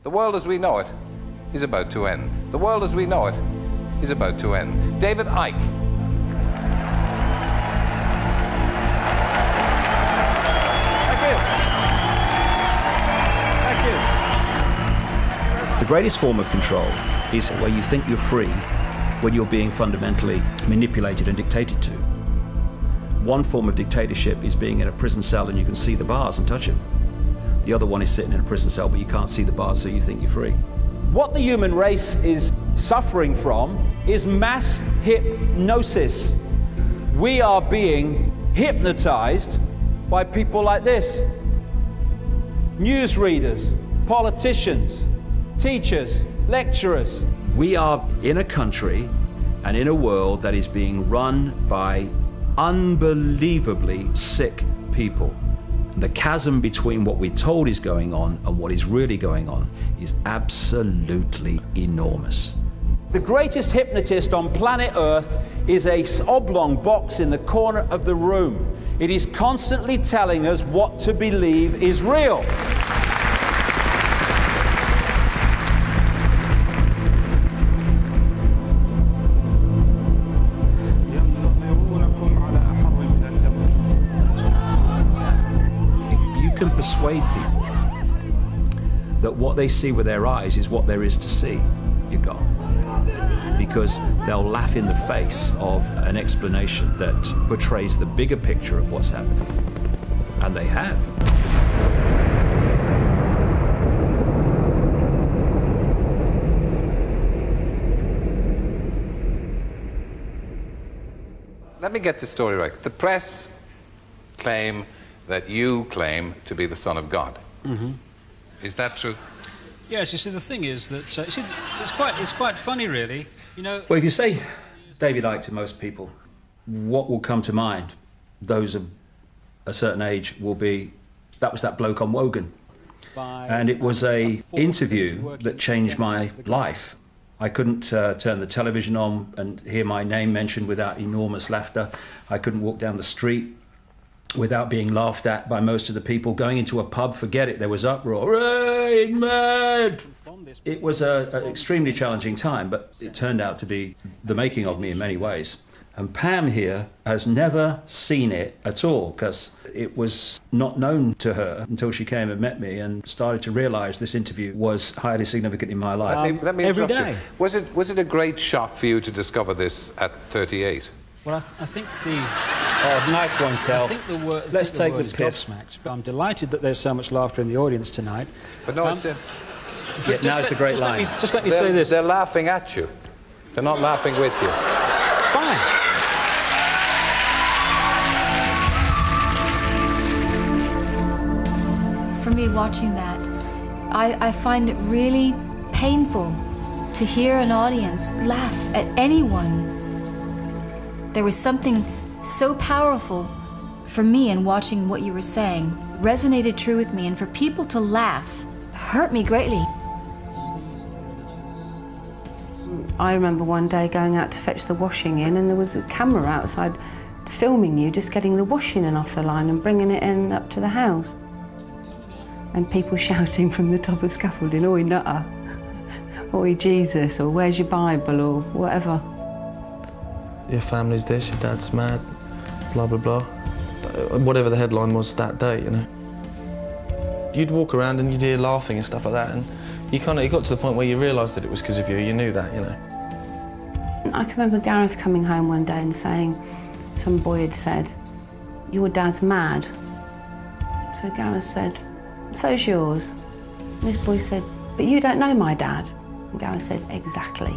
The world as we know it is about to end. The world as we know it is about to end. David Icke. The greatest form of control is where you think you're free when you're being fundamentally manipulated and dictated to. One form of dictatorship is being in a prison cell and you can see the bars and touch them. The other one is sitting in a prison cell but you can't see the bars, so you think you're free. What the human race is suffering from is mass hypnosis. We are being hypnotized by people like this. Newsreaders, politicians, teachers, lecturers. We are in a country and in a world that is being run by unbelievably sick people. The chasm between what we're told is going on and what is really going on is absolutely enormous. The greatest hypnotist on planet Earth is an oblong box in the corner of the room. It is constantly telling us what to believe is real. Can persuade people that what they see with their eyes is what there is to see, you're gone. Because they'll laugh in the face of an explanation that portrays the bigger picture of what's happening. And they have. Let me get this story right. The press claim that you claim to be the Son of God. Mm-hmm. Is that true? Yes, you see, the thing is that it's quite funny, really. You know. Well, if you say David Icke to most people, what will come to mind, those of a certain age, will be, that was that bloke on Wogan. And it was an interview that changed my life. I couldn't turn the television on and hear my name mentioned without enormous laughter. I couldn't walk down the street without being laughed at by most of the people. Going into a pub, forget it, there was uproar. Right, mad! It was an extremely challenging time, but it turned out to be the making of me in many ways. And Pam here has never seen it at all, because it was not known to her until she came and met me and started to realise this interview was highly significant in my life. Let me every interrupt day. you. Was it a great shock for you to discover this at 38? Well, I think the... Oh, nice one, Tel. I think the word... Let's take the is piss. gobsmacked, but I'm delighted that there's so much laughter in the audience tonight. But no, it's... Yeah, now's the great line. Just let me say this. They're laughing at you. They're not laughing with you. Fine. For me, watching that, I find it really painful to hear an audience laugh at anyone. There was something so powerful for me in watching what you were saying, resonated true with me, and for people to laugh hurt me greatly. I remember one day going out to fetch the washing in, and there was a camera outside filming you just getting the washing in off the line and bringing it in up to the house. And people shouting from the top of scaffolding, "Oi, nutter," "Oi, Jesus," or "Where's your Bible," or whatever. Your family's this, your dad's mad, blah, blah, blah. Whatever the headline was that day, you know. You'd walk around and you'd hear laughing and stuff like that, and it got to the point where you realised that it was because of you. You knew that, you know. I can remember Gareth coming home one day and saying, some boy had said, "Your dad's mad." So Gareth said, "So's yours." And this boy said, "But you don't know my dad." And Gareth said, "Exactly."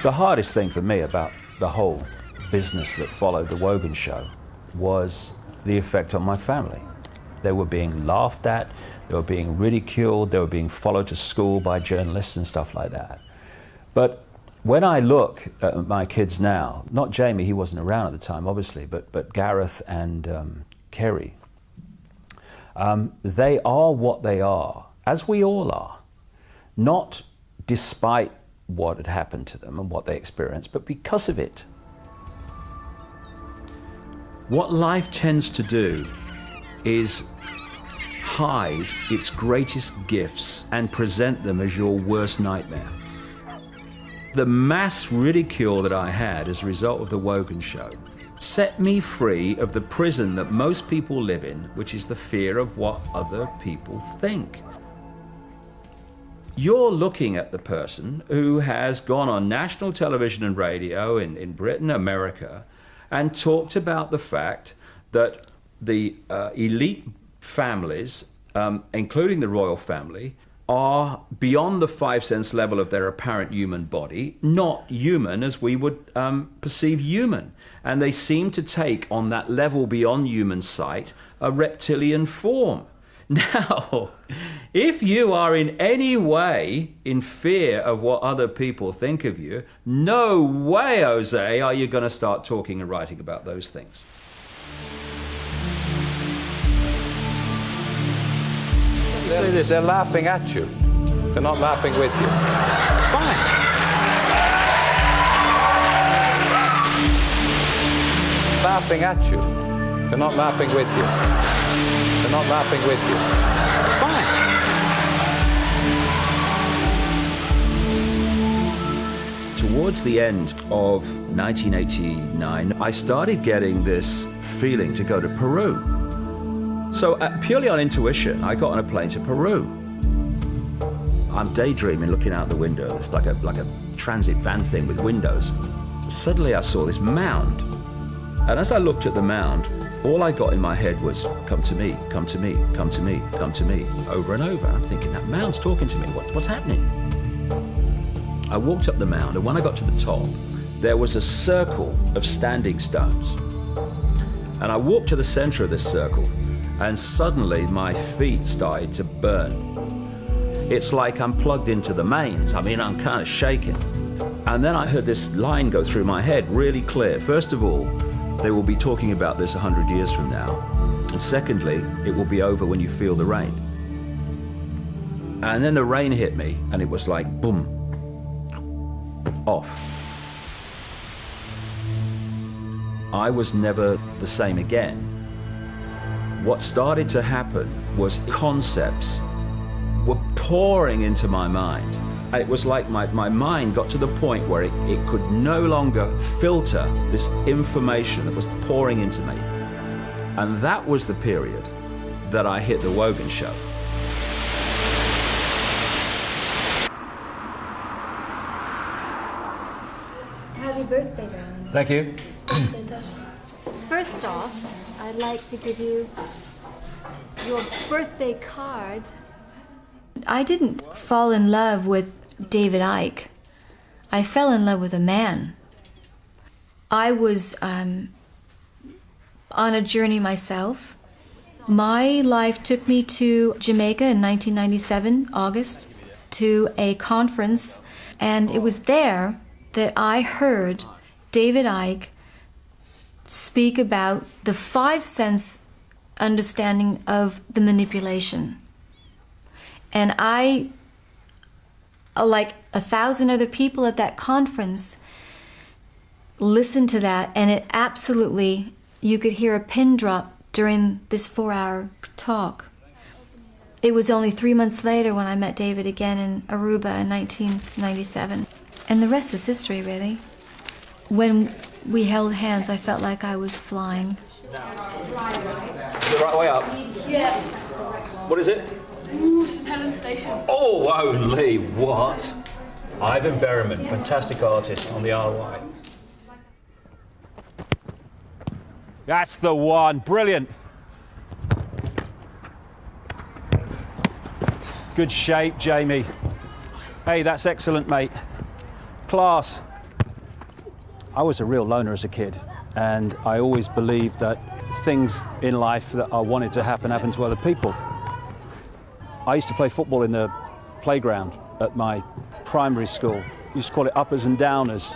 The hardest thing for me about the whole business that followed the Wogan show was the effect on my family. They were being laughed at, they were being ridiculed, they were being followed to school by journalists and stuff like that. But when I look at my kids now, not Jamie, he wasn't around at the time obviously, but Gareth and Kerry, they are what they are, as we all are, not despite what had happened to them and what they experienced, but because of it. What life tends to do is hide its greatest gifts and present them as your worst nightmare. The mass ridicule that I had as a result of the Wogan show set me free of the prison that most people live in, which is the fear of what other people think. You're looking at the person who has gone on national television and radio in Britain, America, and talked about the fact that the elite families, including the royal family, are beyond the 5 sense level of their apparent human body, not human as we would perceive human. And they seem to take on that level beyond human sight a reptilian form. Now, if you are in any way in fear of what other people think of you, no way, Jose, are you going to start talking and writing about those things. Say this. They're laughing at you. They're not laughing with you. Fine. Laughing at you. They're not laughing with you. They're not laughing with you. Fine. Towards the end of 1989, I started getting this feeling to go to Peru. So purely on intuition, I got on a plane to Peru. I'm daydreaming, looking out the window. It's like a transit van thing with windows. Suddenly I saw this mound. And as I looked at the mound, all I got in my head was, come to me, come to me, come to me, come to me, over and over. I'm thinking, that mound's talking to me. What's happening? I walked up the mound, and when I got to the top, there was a circle of standing stones. And I walked to the center of this circle, and suddenly my feet started to burn. It's like I'm plugged into the mains. I mean, I'm kind of shaking. And then I heard this line go through my head really clear. First of all, they will be talking about this 100 years from now. And secondly, it will be over when you feel the rain. And then the rain hit me, and it was like, boom, off. I was never the same again. What started to happen was concepts were pouring into my mind. And it was like my mind got to the point where it could no longer filter this information that was pouring into me. And that was the period that I hit the Wogan show. Happy birthday, darling. Thank you. First off, I'd like to give you your birthday card. I didn't fall in love with David Icke. I fell in love with a man. I was on a journey myself. My life took me to Jamaica in 1997, August, to a conference, and it was there that I heard David Icke speak about the 5 sense understanding of the manipulation. And I, like 1,000 other people at that conference, listened to that, and it absolutely, you could hear a pin drop during this 4-hour talk. It was only 3 months later when I met David again in Aruba in 1997. And the rest is history, really. When we held hands, I felt like I was flying. The right way up? Yes. What is it? Ooh, St. Helens Station. Oh, only what? Ivan Berriman, fantastic artist on the RY. That's the one. Brilliant. Good shape, Jamie. Hey, that's excellent, mate. Class. I was a real loner as a kid, and I always believed that things in life that I wanted to happen to other people. I used to play football in the playground at my primary school. We used to call it uppers and downers.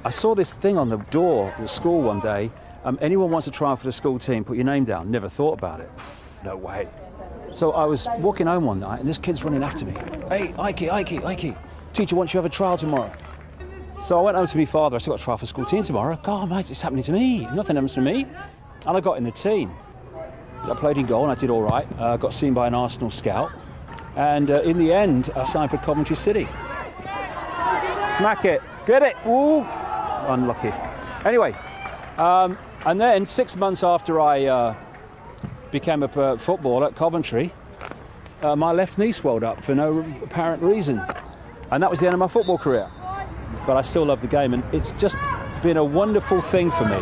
I saw this thing on the door at the school one day. Anyone wants to try out for the school team, put your name down. Never thought about it. No way. So I was walking home one night, and this kid's running after me. Hey, Icke. Teacher wants you to have a trial tomorrow. So I went home to my father. I still got a trial for school team tomorrow. God, mate, it's happening to me. Nothing happens to me. And I got in the team. I played in goal and I did all right. Got seen by an Arsenal scout. And in the end, I signed for Coventry City. Smack it. Get it. Ooh. Unlucky. Anyway, and then 6 months after I became a footballer at Coventry, my left knee swelled up for no apparent reason. And that was the end of my football career. But I still love the game, and it's just been a wonderful thing for me.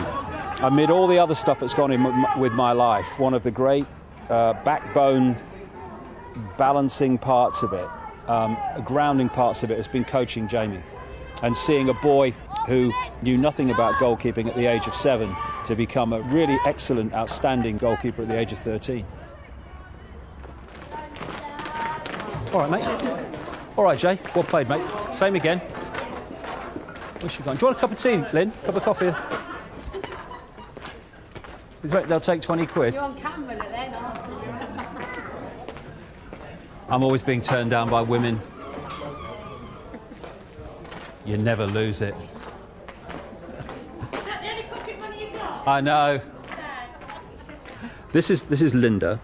Amid all the other stuff that's gone in with my life, one of the great backbone balancing parts of it, grounding parts of it has been coaching Jamie and seeing a boy who knew nothing about goalkeeping at the age of 7 to become a really excellent, outstanding goalkeeper at the age of 13. All right, mate. All right, Jay. Well played, mate. Same again. Where's she gone? Do you want a cup of tea, Lynn? Cup of coffee? They'll take 20 quid. You're on camera then, aren't you? I'm always being turned down by women. You never lose it. Is that the only pocket money you've got? I know. Sad. This is Linda,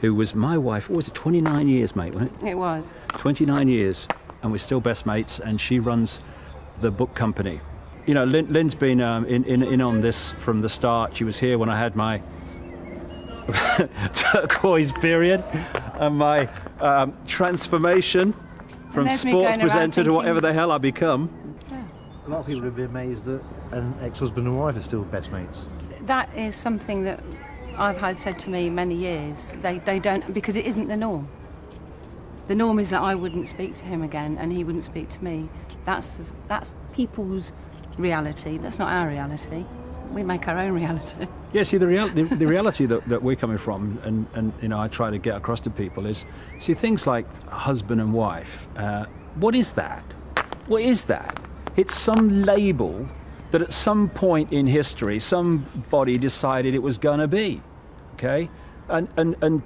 who was my wife. What was it? 29 years, mate, wasn't it? It was. 29 years, and we're still best mates. And she runs the book company. You know, Lynn's been in on this from the start. She was here when I had my turquoise period and my transformation from sports presenter to whatever the hell I become. Yeah. A lot of people would be amazed that an ex-husband and wife are still best mates. That is something that I've had said to me many years. They don't, because it isn't the norm. The norm is that I wouldn't speak to him again and he wouldn't speak to me. That's people's reality. That's not our reality. We make our own reality. Yeah, see, the reality that we're coming from, and you know, I try to get across to people is, see, things like husband and wife. What is that? What is that? It's some label that at some point in history somebody decided it was going to be, okay, and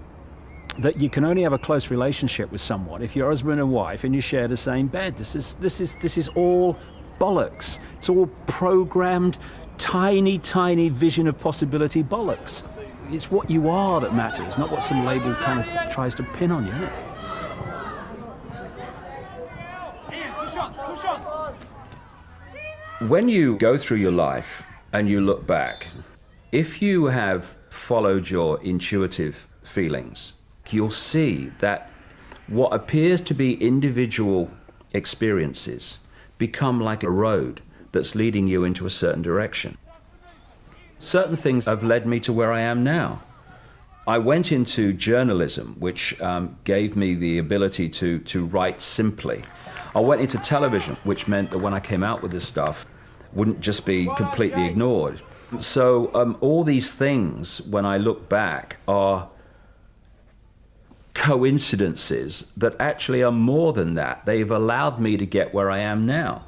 that you can only have a close relationship with someone if you're husband and wife and you share the same bed. This is all bollocks. It's all programmed, tiny vision of possibility bollocks. It's what you are that matters, not what some label kind of tries to pin on you, isn't it? When you go through your life and you look back, if you have followed your intuitive feelings, you'll see that what appears to be individual experiences become like a road that's leading you into a certain direction. Certain things have led me to where I am now. I went into journalism, which gave me the ability to write simply. I went into television, which meant that when I came out with this stuff, it wouldn't just be completely ignored. So all these things, when I look back, are coincidences that actually are more than that. They've allowed me to get where I am now.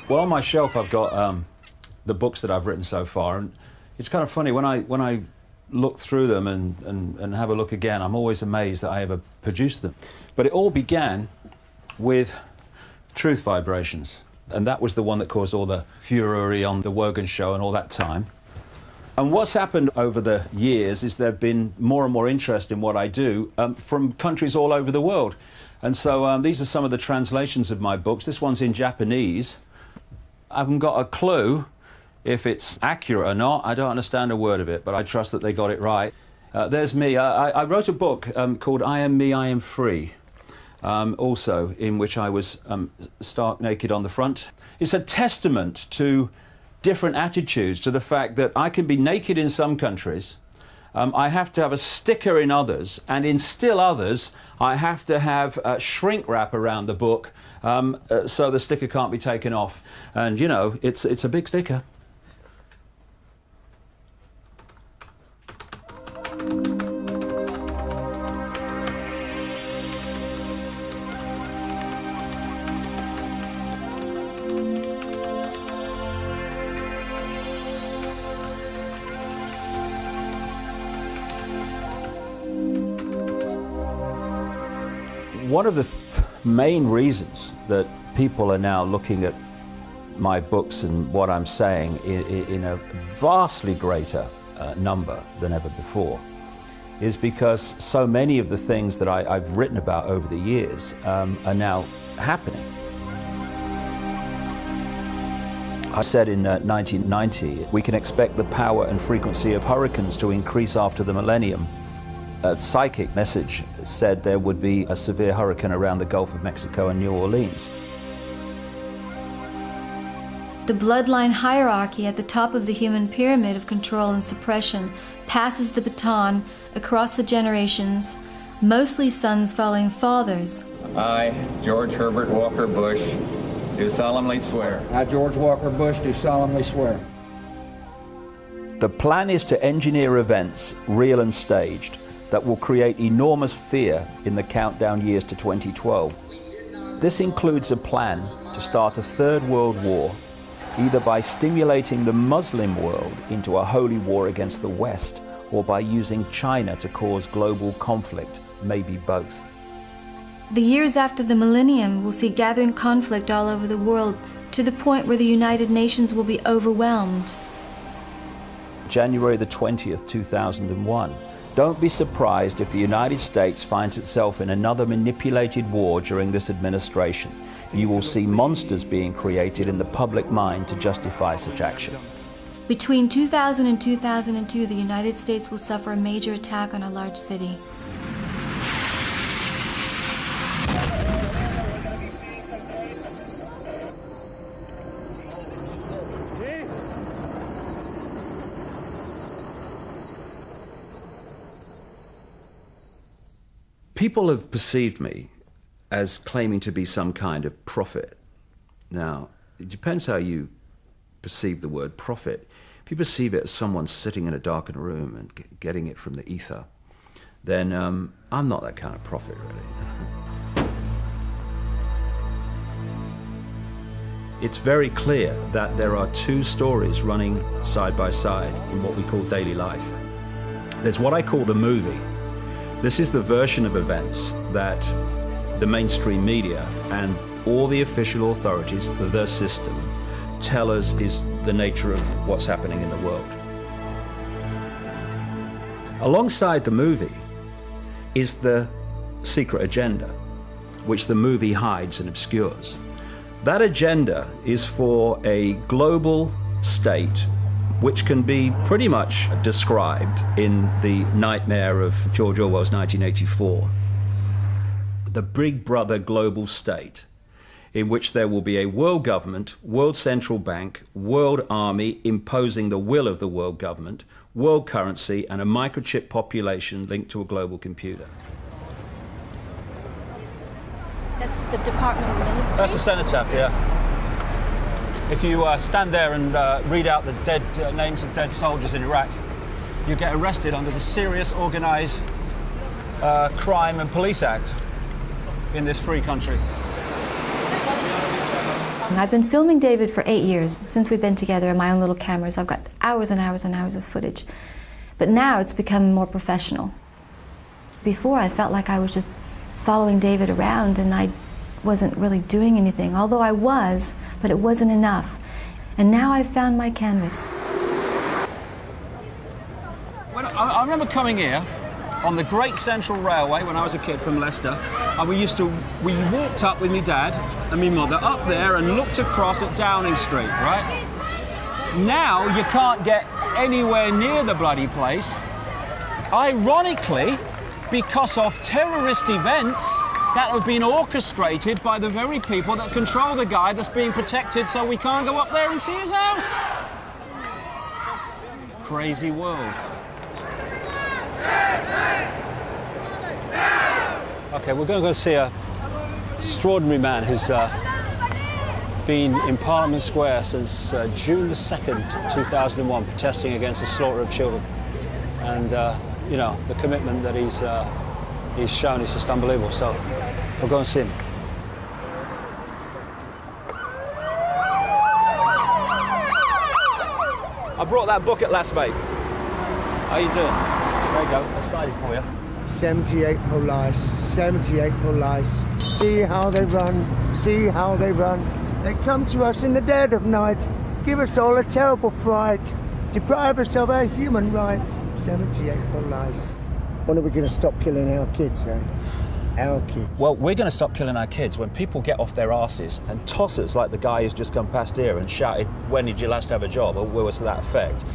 Well, on my shelf I've got the books that I've written so far, and it's kind of funny when I look through them and have a look again, I'm always amazed that I ever produced them. But it all began with Truth Vibrations. And that was the one that caused all the furore on the Wogan show and all that time. And what's happened over the years is there have been more and more interest in what I do from countries all over the world. And so these are some of the translations of my books. This one's in Japanese. I haven't got a clue if it's accurate or not. I don't understand a word of it, but I trust that they got it right. There's me. I wrote a book called I Am Me, I Am Free. Also, in which I was stark naked on the front. It's a testament to different attitudes, to the fact that I can be naked in some countries, I have to have a sticker in others, and in still others, I have to have shrink wrap around the book so the sticker can't be taken off. And, you know, it's a big sticker. One of the main reasons that people are now looking at my books and what I'm saying in a vastly greater number than ever before is because so many of the things that I've written about over the years are now happening. I said in 1990, we can expect the power and frequency of hurricanes to increase after the millennium. A psychic message said there would be a severe hurricane around the Gulf of Mexico and New Orleans. The bloodline hierarchy at the top of the human pyramid of control and suppression passes the baton across the generations, mostly sons following fathers. I, George Herbert Walker Bush, do solemnly swear. I, George Walker Bush, do solemnly swear. The plan is to engineer events, real and staged, that will create enormous fear in the countdown years to 2012. This includes a plan to start a third world war, either by stimulating the Muslim world into a holy war against the West, or by using China to cause global conflict, maybe both. The years after the millennium will see gathering conflict all over the world, to the point where the United Nations will be overwhelmed. January the 20th, 2001. Don't be surprised if the United States finds itself in another manipulated war during this administration. You will see monsters being created in the public mind to justify such action. Between 2000 and 2002, the United States will suffer a major attack on a large city. People have perceived me as claiming to be some kind of prophet. Now, it depends how you perceive the word prophet. If you perceive it as someone sitting in a darkened room and getting it from the ether, then I'm not that kind of prophet, really. It's very clear that there are two stories running side by side in what we call daily life. There's what I call the movie. This is the version of events that the mainstream media and all the official authorities, the system, tell us is the nature of what's happening in the world. Alongside the movie is the secret agenda, which the movie hides and obscures. That agenda is for a global state which can be pretty much described in the nightmare of George Orwell's 1984. The Big Brother global state, in which there will be a world government, world central bank, world army imposing the will of the world government, world currency, and a microchip population linked to a global computer. That's the Department of Ministry? That's the cenotaph, yeah. If you stand there and read out the dead names of dead soldiers in Iraq, you get arrested under the Serious Organised Crime and Police Act in this free country. I've been filming David for 8 years, since we've been together in my own little cameras. I've got hours and hours and hours of footage. But now it's become more professional. Before, I felt like I was just following David around and I wasn't really doing anything, although I was, but it wasn't enough. And now I've found my canvas. I remember coming here on the Great Central Railway when I was a kid from Leicester, and we walked up with my dad and my mother up there and looked across at Downing Street, right? Now you can't get anywhere near the bloody place, ironically, because of terrorist events that have been orchestrated by the very people that control the guy that's being protected, so we can't go up there and see his house. Crazy world. Okay, we're going to go see an extraordinary man who's been in Parliament Square since June the 2nd, 2001, protesting against the slaughter of children. And, you know, the commitment that he's shown is just unbelievable. So we'll go and see him. I brought that bucket last, mate. How you doing? There you go, I signed it for you. 78 police, 78 police. See how they run, see how they run. They come to us in the dead of night, give us all a terrible fright, deprive us of our human rights. 78 for lice. When are we going to stop killing our kids, eh? Our kids. Well, we're going to stop killing our kids when people get off their arses and toss us like the guy who's just come past here and shouted, "When did you last have a job?" or words to that effect.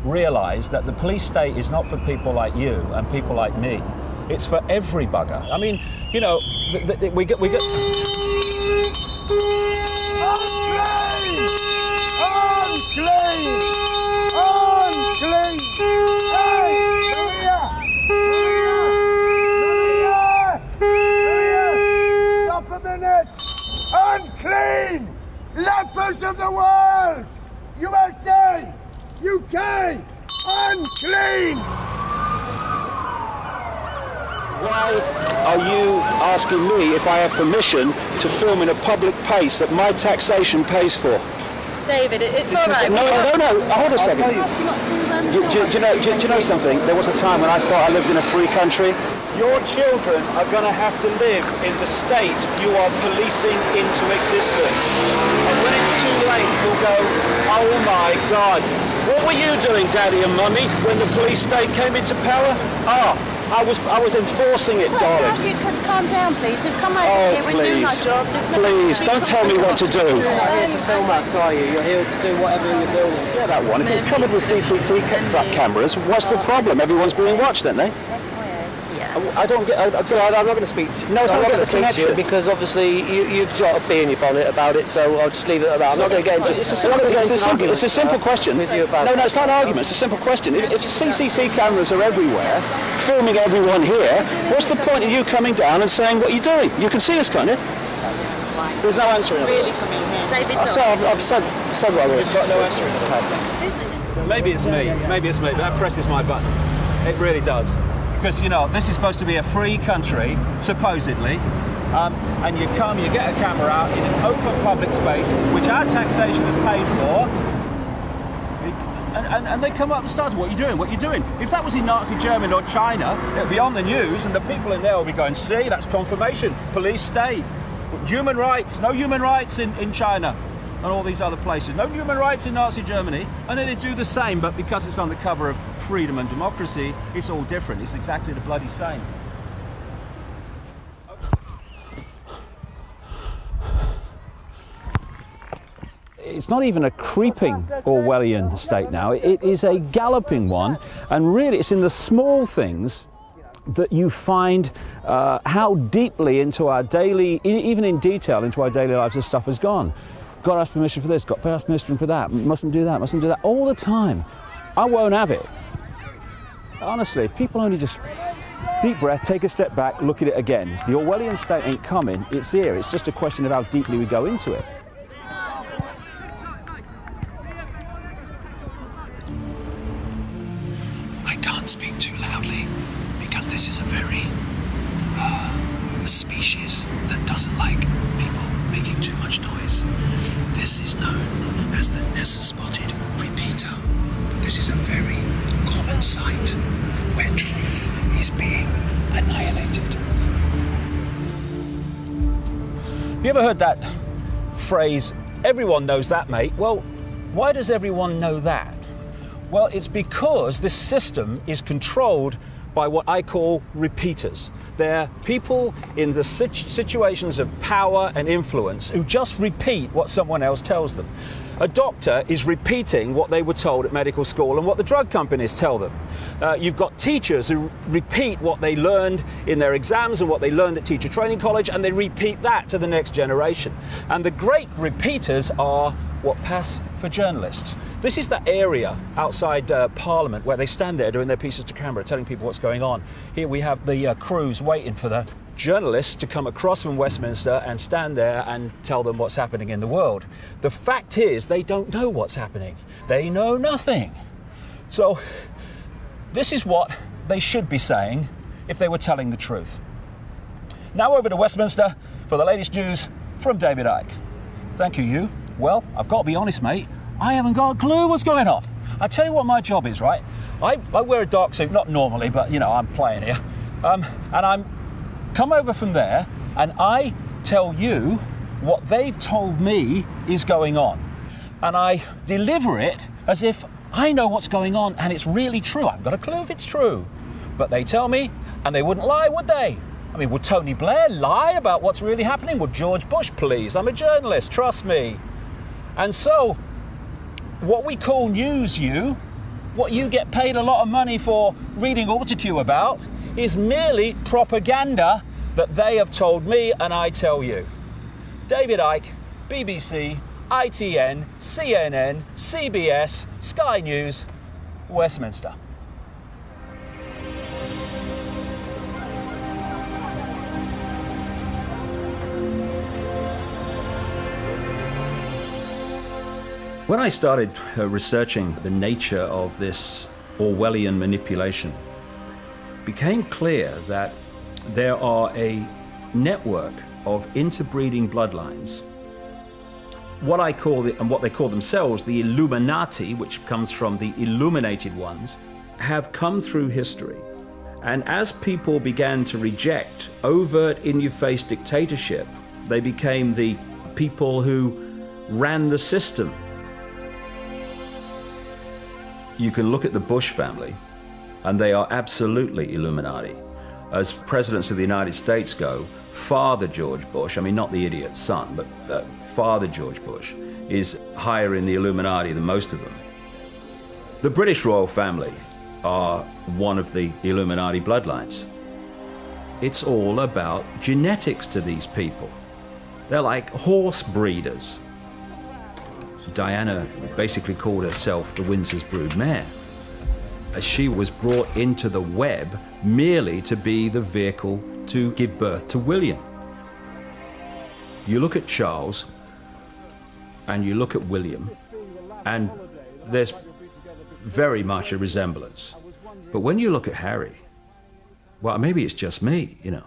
Realise that the police state is not for people like you and people like me. It's for every bugger. I mean, you know, we get. Unclean! Stop a minute! Unclean! Lepers of the world! USA! UK! Unclean! Why are you asking me if I have permission to film in a public place that my taxation pays for? David, it's all right. No, hold a second. Do you know something? There was a time when I thought I lived in a free country. Your children are going to have to live in the state you are policing into existence. And when it's too late, you'll go, "Oh my God, what were you doing, Daddy and Mummy, when the police state came into power?" I was enforcing it, darling. Can I ask you to calm down, please? We've come over here, we're doing our job. Please, don't tell me what to do. You're not here to film us, are you? You're here to do whatever you're doing. Yeah, that one. If it's covered with CCTV cameras, what's the problem? Everyone's being watched, aren't they? I don't get. I'm not going to speak to you. No, I'm not going to speak to you because obviously you've got a bee in your bonnet about it. So I'll just leave it at that. I'm not going to get into. It's a simple question. No, it's not an argument. It's a simple question. If CCTV cameras are everywhere, filming everyone here, what's the point of you coming down and saying what you're doing? You can see us, can't you? There's no answer in it. Really coming here. David, I've said what I was. There's got no answer in it. Maybe it's me. But that presses my button. It really does. Because, you know, this is supposed to be a free country, supposedly, and you get a camera out in an open public space, which our taxation is paid for, and they come up and start, what are you doing? If that was in Nazi Germany or China, it would be on the news, and the people in there will be going, "See, that's confirmation, police state, human rights, no human rights in China, and all these other places, no human rights in Nazi Germany," and then they do the same, but because it's on the cover of freedom and democracy, it's all different. It's exactly the bloody same. It's not even a creeping Orwellian state now. It is a galloping one, and really it's in the small things that you find how deeply into our daily, even in detail, into our daily lives this stuff has gone. Got to ask permission for this, got to ask permission for that, mustn't do that, all the time. I won't have it. Honestly, if people only just deep breath, take a step back, look at it again. The Orwellian state ain't coming, it's here. It's just a question of how deeply we go into it. I can't speak too loudly because this is a very a species that doesn't like people making too much noise. This is known as the Nessus-spotted repeater. This is a very common sight where truth is being annihilated. Have you ever heard that phrase, "Everyone knows that, mate"? Well, why does everyone know that? Well, it's because this system is controlled by what I call repeaters. They're people in the situations of power and influence who just repeat what someone else tells them. A doctor is repeating what they were told at medical school and what the drug companies tell them. You've got teachers who repeat what they learned in their exams and what they learned at teacher training college, and they repeat that to the next generation. And the great repeaters are what pass for journalists. This is the area outside Parliament where they stand there doing their pieces to camera, telling people what's going on. Here we have the crews waiting for the journalists to come across from Westminster and stand there and tell them what's happening in the world. The fact is, they don't know what's happening. They know nothing. So this is what they should be saying if they were telling the truth. Now over to Westminster for the latest news from David Icke. Thank you. Well, I've got to be honest, mate. I haven't got a clue what's going on. I tell you what my job is, right? I wear a dark suit, not normally, but, you know, I'm playing here. And I'm come over from there, and I tell you what they've told me is going on. And I deliver it as if I know what's going on and it's really true. I haven't got a clue if it's true. But they tell me, and they wouldn't lie, would they? I mean, would Tony Blair lie about what's really happening? Would George Bush, please? I'm a journalist, trust me. And so, what we call News You, what you get paid a lot of money for reading Autocue about, is merely propaganda that they have told me and I tell you. David Icke, BBC, ITN, CNN, CBS, Sky News, Westminster. When I started researching the nature of this Orwellian manipulation, it became clear that there are a network of interbreeding bloodlines. What I call and what they call themselves, the Illuminati, which comes from the illuminated ones, have come through history. And as people began to reject overt, in-your-face dictatorship, they became the people who ran the system. You can look at the Bush family, and they are absolutely Illuminati. As presidents of the United States go, Father George Bush, I mean not the idiot's son, but Father George Bush, is higher in the Illuminati than most of them. The British royal family are one of the Illuminati bloodlines. It's all about genetics to these people. They're like horse breeders. Diana basically called herself the Windsor's brood mare. She was brought into the web merely to be the vehicle to give birth to William. You look at Charles and you look at William, and there's very much a resemblance. But when you look at Harry, well, maybe it's just me, you know.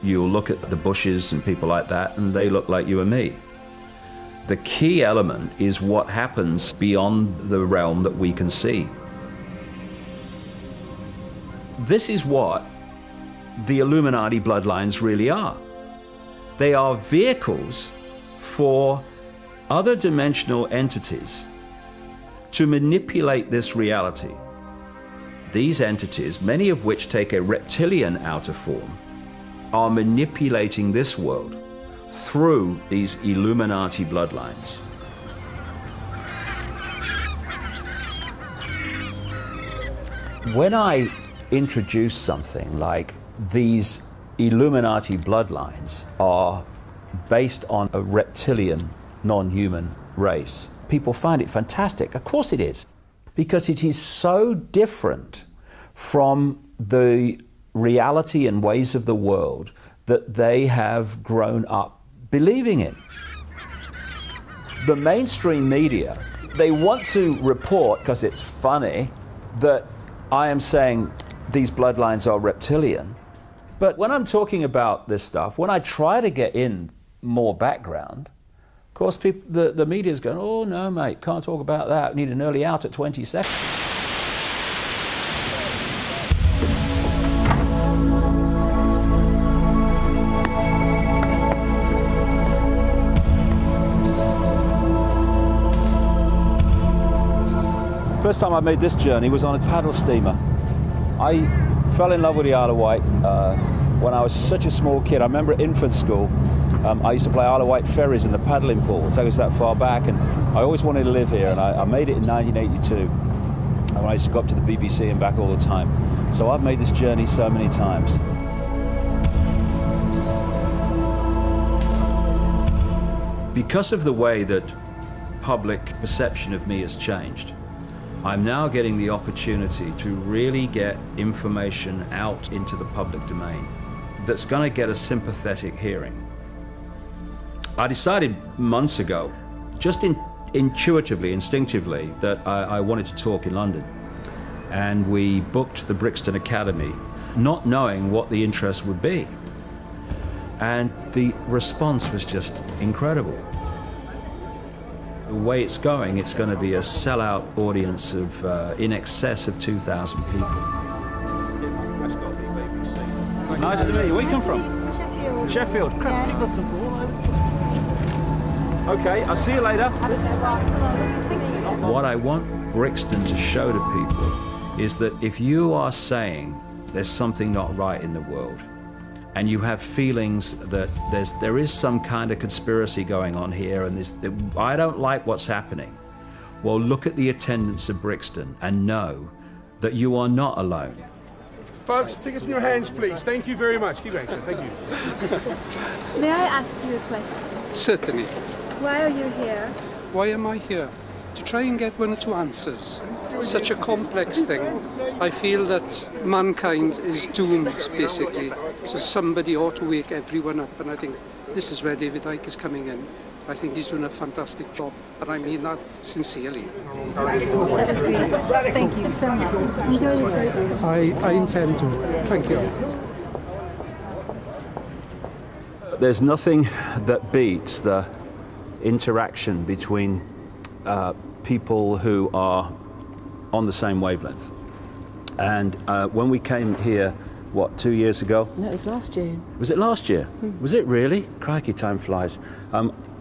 You'll look at the Bushes and people like that, and they look like you and me. The key element is what happens beyond the realm that we can see. This is what the Illuminati bloodlines really are. They are vehicles for other dimensional entities to manipulate this reality. These entities, many of which take a reptilian outer form, are manipulating this world through these Illuminati bloodlines. When I introduce something like these Illuminati bloodlines are based on a reptilian, non-human race, people find it fantastic. Of course it is, because it is so different from the reality and ways of the world that they have grown up believing in. The mainstream media, they want to report, because it's funny, that I am saying these bloodlines are reptilian. But when I'm talking about this stuff, when I try to get in more background, of course the media's going, oh no mate, can't talk about that, we need an early out at 20 seconds. First time I made this journey was on a paddle steamer. I fell in love with the Isle of Wight when I was such a small kid. I remember at infant school, I used to play Isle of Wight ferries in the paddling pool. So I was that far back, and I always wanted to live here, and I made it in 1982. And I used to go up to the BBC and back all the time. So I've made this journey so many times. Because of the way that public perception of me has changed, I'm now getting the opportunity to really get information out into the public domain that's going to get a sympathetic hearing. I decided months ago, just intuitively, instinctively, that I wanted to talk in London. And we booked the Brixton Academy, not knowing what the interest would be. And the response was just incredible. The way it's going to be a sellout audience of in excess of 2,000 people. Nice to meet you. Where you come from? Sheffield. Sheffield. Okay, I'll see you later. What I want Brixton to show to people is that if you are saying there's something not right in the world, and you have feelings that there is some kind of conspiracy going on here, and I don't like what's happening, well, look at the attendance of Brixton and know that you are not alone. Folks, tickets in your hands, please. Thank you very much. Keep action. Thank you. May I ask you a question? Certainly. Why are you here? Why am I here? To try and get one or two answers. Such a complex thing. I feel that mankind is doomed, basically. So somebody ought to wake everyone up, and I think this is where David Icke is coming in. I think he's doing a fantastic job, and I mean that sincerely. That was beautiful. Thank you so much. Enjoy the show. I intend to. Thank you. There's nothing that beats the interaction between people who are on the same wavelength. And when we came here, what, 2 years ago? No, it was last June. Was it last year? Was it really? Crikey, time flies.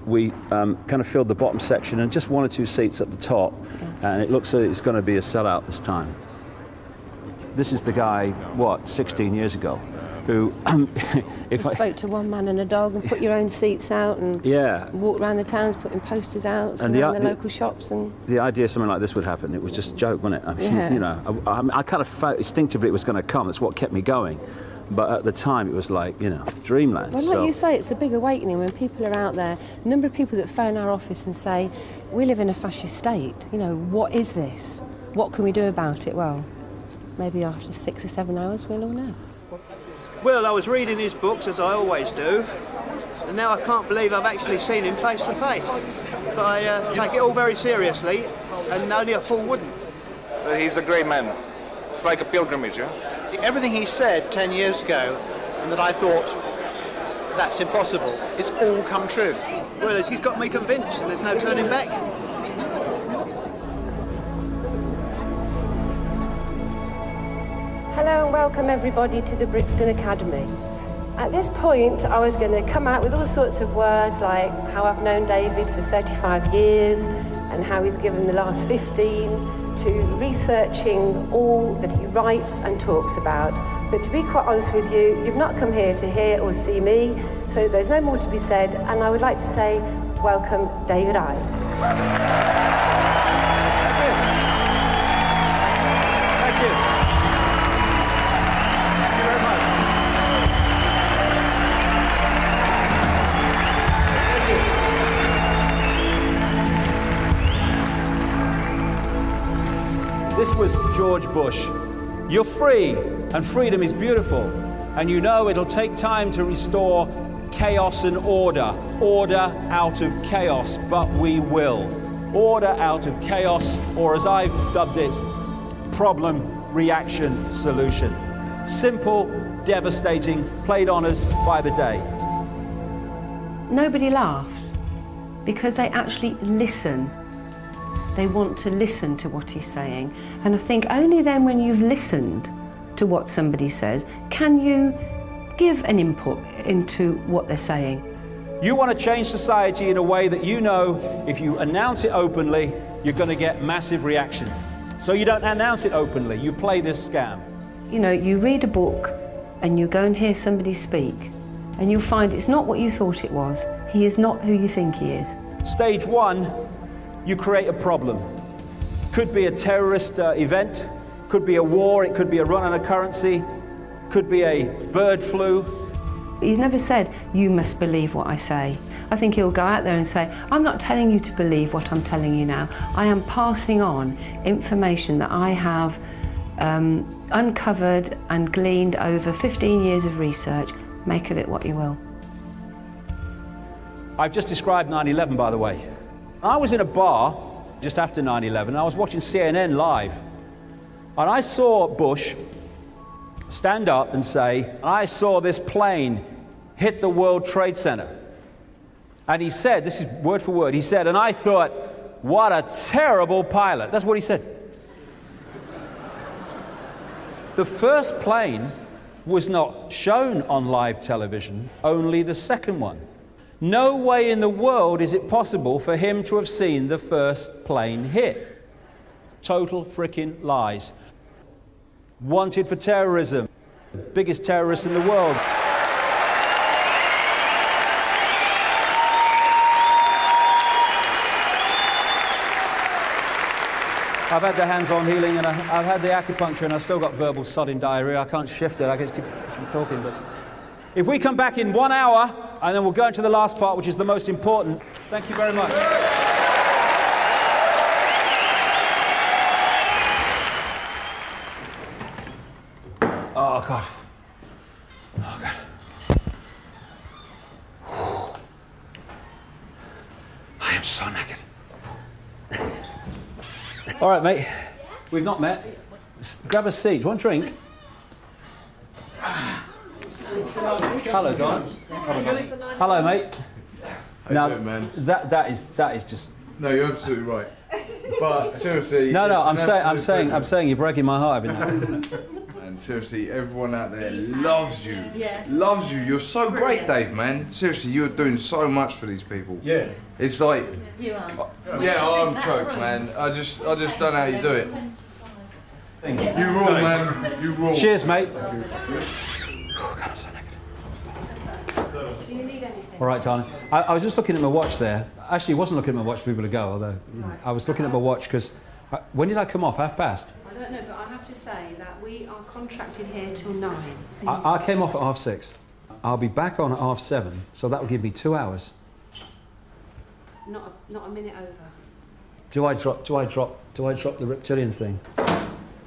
We kind of filled the bottom section and just 1 or 2 seats at the top, and it looks like it's going to be a sellout this time. This is the guy, what, 16 years ago, who, if I spoke to one man and a dog and put your own seats out and walked around the towns putting posters out and around the local shops. And the idea something like this would happen, it was just a joke, wasn't it? I mean, you know, I kind of felt instinctively it was going to come. That's what kept me going. But at the time, it was like, you know, dreamland. Well, like you say, it's a big awakening when people are out there. A number of people that phone our office and say, we live in a fascist state. You know, what is this? What can we do about it? Well, maybe after 6 or 7 hours, we'll all know. Well, I was reading his books, as I always do, and now I can't believe I've actually seen him face to face. But I take it all very seriously, and only a fool wouldn't. He's a great man. It's like a pilgrimage, yeah? See, everything he said 10 years ago, and that I thought, that's impossible, it's all come true. Well, he's got me convinced, and there's no turning back. Hello and welcome everybody to the Brixton Academy. At this point, I was going to come out with all sorts of words like how I've known David for 35 years and how he's given the last 15 to researching all that he writes and talks about. But to be quite honest with you, you've not come here to hear or see me, so there's no more to be said, and I would like to say, welcome, David Icke. Thank you. Thank you very much. This was George Bush. You're free, and freedom is beautiful. And you know it'll take time to restore chaos and order. Order out of chaos, but we will. Order out of chaos, or as I've dubbed it, problem, reaction, solution. Simple, devastating, played on us by the day. Nobody laughs because they actually listen. They want to listen to what he's saying. And I think only then when you've listened to what somebody says, can you give an input into what they're saying. You want to change society in a way that you know if you announce it openly, you're going to get massive reaction. So you don't announce it openly, you play this scam. You know, you read a book and you go and hear somebody speak and you'll find it's not what you thought it was. He is not who you think he is. Stage one, you create a problem. Could be a terrorist event, could be a war, it could be a run on a currency, could be a bird flu. He's never said, you must believe what I say. I think he'll go out there and say, I'm not telling you to believe what I'm telling you now. I am passing on information that I have uncovered and gleaned over 15 years of research. Make of it what you will. I've just described 9/11, by the way. I was in a bar just after 9/11, and I was watching CNN live. And I saw Bush stand up and say, I saw this plane hit the World Trade Center. And he said, this is word for word, he said, and I thought, what a terrible pilot. That's what he said. The first plane was not shown on live television, only the second one. No way in the world is it possible for him to have seen the first plane hit. Total freaking lies. Wanted for terrorism. Biggest terrorist in the world. I've had the hands-on healing and I've had the acupuncture and I've still got verbal sodding diarrhea. I can't shift it, I can keep talking. But if we come back in 1 hour and then we'll go into the last part, which is the most important. Thank you very much. Oh, God. Oh, God. I am so naked. All right, mate. We've not met. Grab a seat. Do you want a drink? Hello, Don. Hello, mate. How you doing, man? That is just. No, you're absolutely right. But seriously. No, I'm saying you're breaking my heart every now. And seriously, everyone out there loves you. Yeah. Loves you. You're so great, Dave, man. Seriously, you're doing so much for these people. Yeah. It's like. You are. Yeah, I'm choked, man. I just don't know how you do it. Thank you. You rule, man. You rule. Cheers, mate. Oh, God, I'm so naked. Do you need anything? All right, darling. I was just looking at my watch there. Actually, I wasn't looking at my watch for people to go, although I was looking at my watch because when did I come off? 6:30? I don't know, but I have to say that we are contracted here till 9. I came off at 6:30. I'll be back on at 7:30, so that will give me 2 hours. Not a minute over. Do I drop the reptilian thing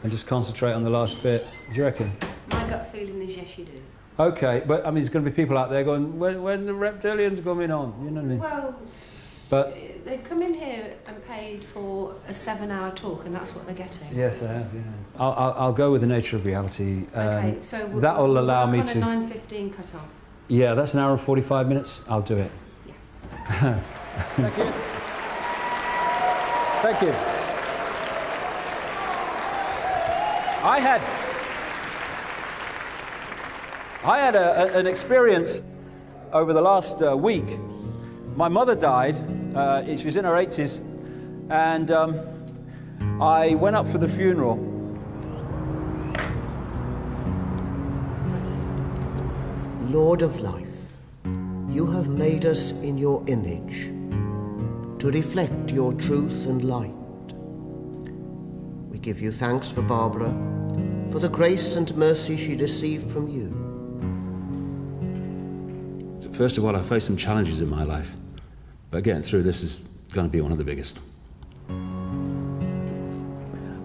and just concentrate on the last bit? Do you reckon? My gut feeling is yes, you do. Okay, but I mean, there's going to be people out there going, when the reptilian's coming on? You know what I mean? Well, but they've come in here and paid for a 7-hour talk, and that's what they're getting. Yes, I have. Yeah. I'll go with the nature of reality. Okay, so that'll allow me on to. a 9:15 cut off. Yeah, that's an hour and 45 minutes. I'll do it. Yeah. Thank you. Thank you. I had an experience over the last week. My mother died. She was in her 80s, and I went up for the funeral. Lord of life, you have made us in your image to reflect your truth and light. We give you thanks for Barbara, for the grace and mercy she received from you. First of all, I faced some challenges in my life, but getting through this is going to be one of the biggest.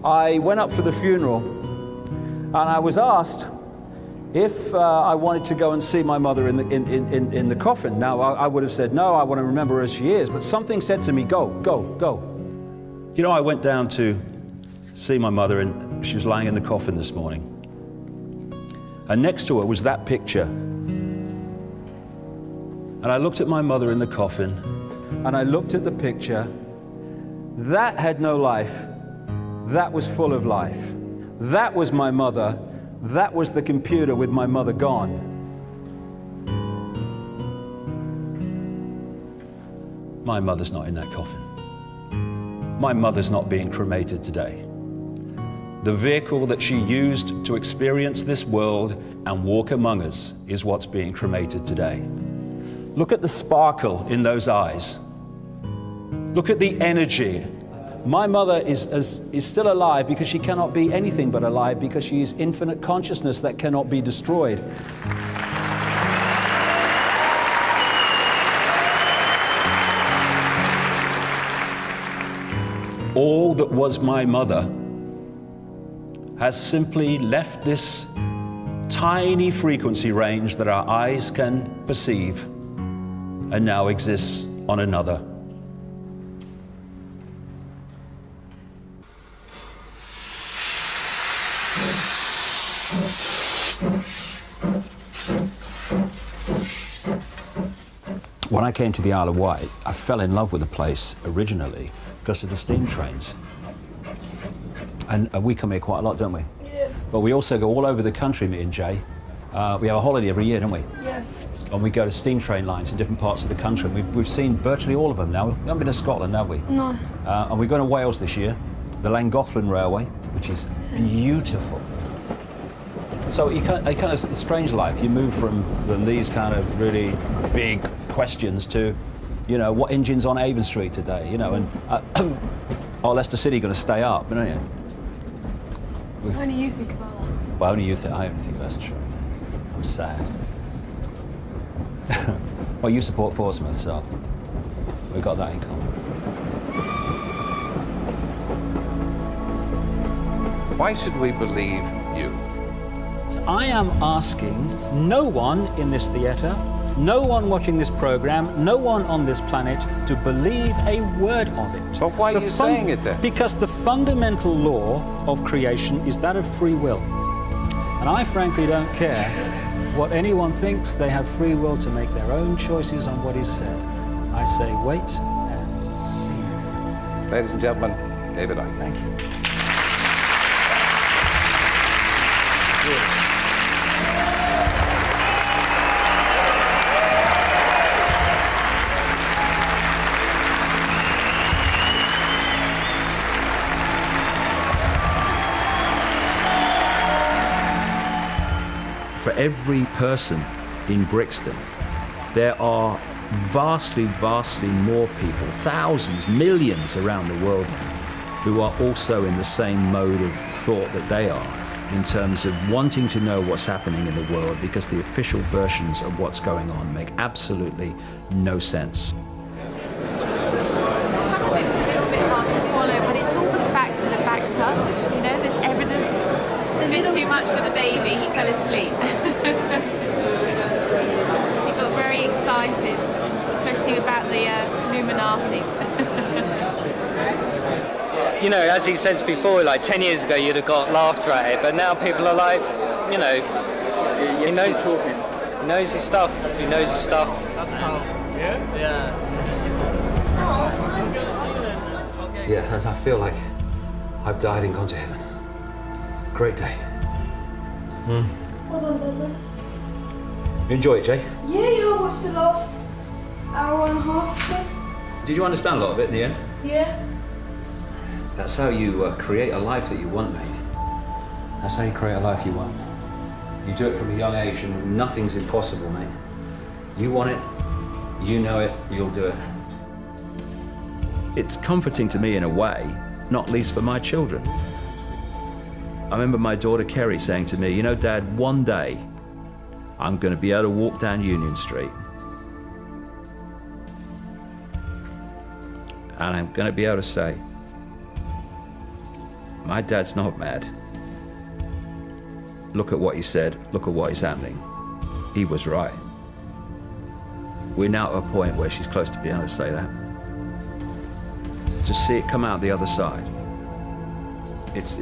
I went up for the funeral, and I was asked if I wanted to go and see my mother in the coffin. Now, I would have said no, I want to remember her as she is, but something said to me, go, go, go. You know, I went down to see my mother, and she was lying in the coffin this morning. And next to her was that picture. And I looked at my mother in the coffin, and I looked at the picture. That had no life. That was full of life. That was my mother. That was the computer with my mother gone. My mother's not in that coffin. My mother's not being cremated today. The vehicle that she used to experience this world and walk among us is what's being cremated today. Look at the sparkle in those eyes. Look at the energy. My mother is still alive because she cannot be anything but alive, because she is infinite consciousness that cannot be destroyed. All that was my mother has simply left this tiny frequency range that our eyes can perceive and now exists on another. When I came to the Isle of Wight, I fell in love with the place originally because of the steam trains. And we come here quite a lot, don't we? Yeah. But we also go all over the country, me and Jay. We have a holiday every year, don't we? Yeah. And we go to steam train lines in different parts of the country. We've seen virtually all of them now. We haven't been to Scotland, have we? No. And we're going to Wales this year, the Llangollen Railway, which is beautiful. So you kind of it's strange life. You move from these kind of really big questions to, you know, what engine's on Avon Street today, you know, and Leicester City going to stay up, don't you? Only you think about that. Well, only you think. I don't think that's true. I'm sad. Well, you support Portsmouth, so we've got that in common. Why should we believe you? So I am asking no one in this theatre, no one watching this programme, no one on this planet to believe a word of it. But why are you saying it then? Because the fundamental law of creation is that of free will. And I frankly don't care what anyone thinks. They have free will to make their own choices on what is said. I say wait and see. Ladies and gentlemen, David Icke. Thank you. For every person in Brixton, there are vastly, vastly more people, thousands, millions around the world who are also in the same mode of thought that they are, in terms of wanting to know what's happening in the world, because the official versions of what's going on make absolutely no sense. Some of it was a little bit hard to swallow, but it's all the facts that are backed up. You know, there's evidence. A bit too much for the baby, he fell asleep. He got very excited, especially about the Illuminati. You know, as he says before, like 10 years ago you'd have got laughter at it, but now people are like, you know, he knows his stuff, he knows his stuff. Yeah, I feel like I've died and gone to heaven. Great day. Well done, David. You enjoy it, Jay? Yeah, I watched the last hour and a half. So. Did you understand a lot of it in the end? Yeah. That's how you create a life that you want, mate. That's how you create a life you want. You do it from a young age and nothing's impossible, mate. You want it, you know it, you'll do it. It's comforting to me in a way, not least for my children. I remember my daughter Kerry saying to me, you know, Dad, one day I'm going to be able to walk down Union Street and I'm going to be able to say, my dad's not mad. Look at what he said, look at what is happening. He was right. We're now at a point where she's close to being able to say that. To see it come out the other side, it's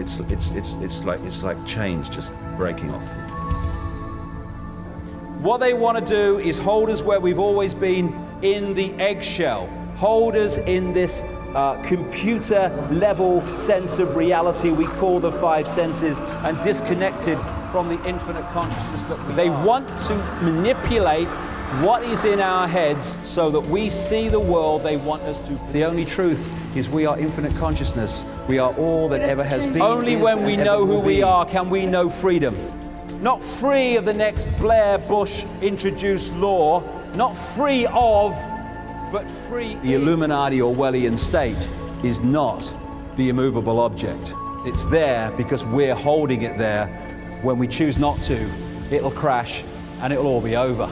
like change just breaking off. What they want to do is hold us where we've always been, in the eggshell. Hold us in this computer-level sense of reality we call the five senses, and disconnected from the infinite consciousness that they want to manipulate what is in our heads so that we see the world they want us to. The only truth is we are infinite consciousness. We are all that ever has been. Only when we know who we are can we know freedom. Not free of the next Blair Bush introduced law, not free of, but free. The Illuminati Orwellian state is not the immovable object. It's there because we're holding it there. When we choose not to, it'll crash and it'll all be over.